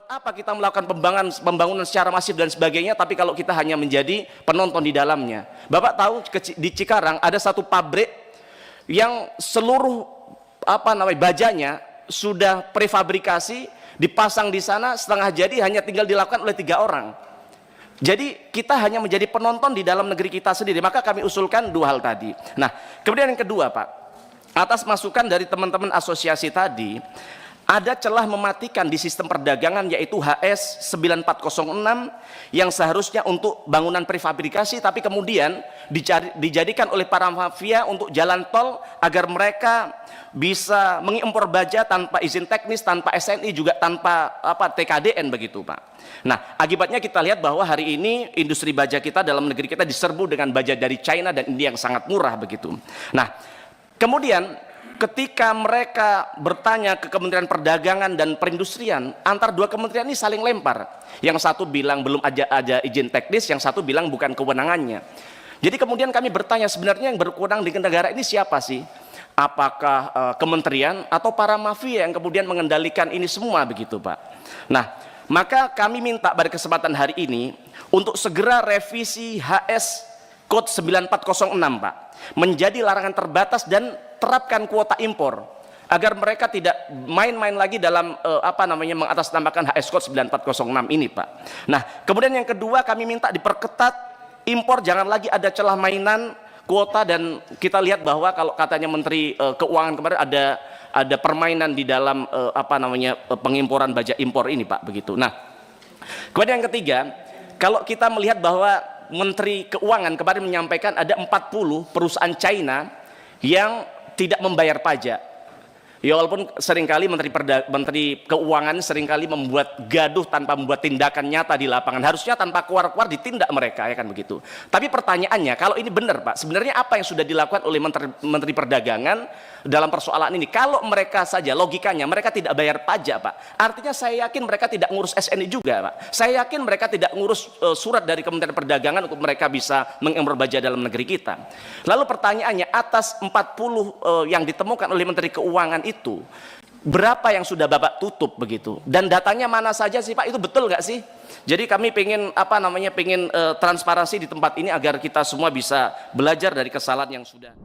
apa kita melakukan pembangunan secara masif dan sebagainya, tapi kalau kita hanya menjadi penonton di dalamnya. Bapak tahu di Cikarang ada satu pabrik yang seluruh bajanya sudah prefabrikasi, dipasang di sana, setengah jadi, hanya tinggal dilakukan oleh 3 orang. Jadi kita hanya menjadi penonton di dalam negeri kita sendiri. Maka kami usulkan 2 hal tadi. Nah, kemudian yang kedua, Pak, atas masukan dari teman-teman asosiasi tadi, ada celah mematikan di sistem perdagangan, yaitu HS 9406 yang seharusnya untuk bangunan prefabrikasi, tapi kemudian dijadikan oleh para mafia untuk jalan tol agar mereka bisa mengimpor baja tanpa izin teknis, tanpa SNI, juga tanpa TKDN begitu, Pak. Nah, akibatnya kita lihat bahwa hari ini industri baja kita dalam negeri kita diserbu dengan baja dari China dan India yang sangat murah begitu. Nah, kemudian ketika mereka bertanya ke Kementerian Perdagangan dan Perindustrian, antar 2 kementerian ini saling lempar. Yang satu bilang belum ada izin teknis, yang satu bilang bukan kewenangannya. Jadi kemudian kami bertanya, sebenarnya yang berwenang di negara ini siapa sih? Apakah kementerian atau para mafia yang kemudian mengendalikan ini semua begitu, Pak? Nah, maka kami minta pada kesempatan hari ini untuk segera revisi HS Code 9406, Pak, menjadi larangan terbatas dan terapkan kuota impor agar mereka tidak main-main lagi dalam mengatasnamakan HS Code 9406 ini, Pak. Nah, kemudian yang kedua, kami minta diperketat impor, jangan lagi ada celah mainan kuota. Dan kita lihat bahwa kalau katanya Menteri Keuangan kemarin ada permainan di dalam pengimporan baja impor ini, Pak, begitu. Nah, kemudian yang ketiga, kalau kita melihat bahwa Menteri Keuangan kemarin menyampaikan ada 40 perusahaan China yang tidak membayar pajak. Ya, walaupun seringkali Menteri Keuangan seringkali membuat gaduh tanpa membuat tindakan nyata di lapangan. Harusnya tanpa keluar-keluar ditindak mereka, ya kan begitu. Tapi pertanyaannya, kalau ini benar, Pak, sebenarnya apa yang sudah dilakukan oleh Menteri Perdagangan dalam persoalan ini? Kalau mereka saja logikanya mereka tidak bayar pajak, Pak, artinya saya yakin mereka tidak ngurus SNI juga, Pak. Saya yakin mereka tidak ngurus surat dari Kementerian Perdagangan untuk mereka bisa mengimpor baja dalam negeri kita. Lalu pertanyaannya, atas 40 yang ditemukan oleh Menteri Keuangan itu, berapa yang sudah Bapak tutup begitu? Dan datanya mana saja sih, Pak? Itu betul nggak sih? Jadi kami pengen transparansi di tempat ini agar kita semua bisa belajar dari kesalahan yang sudah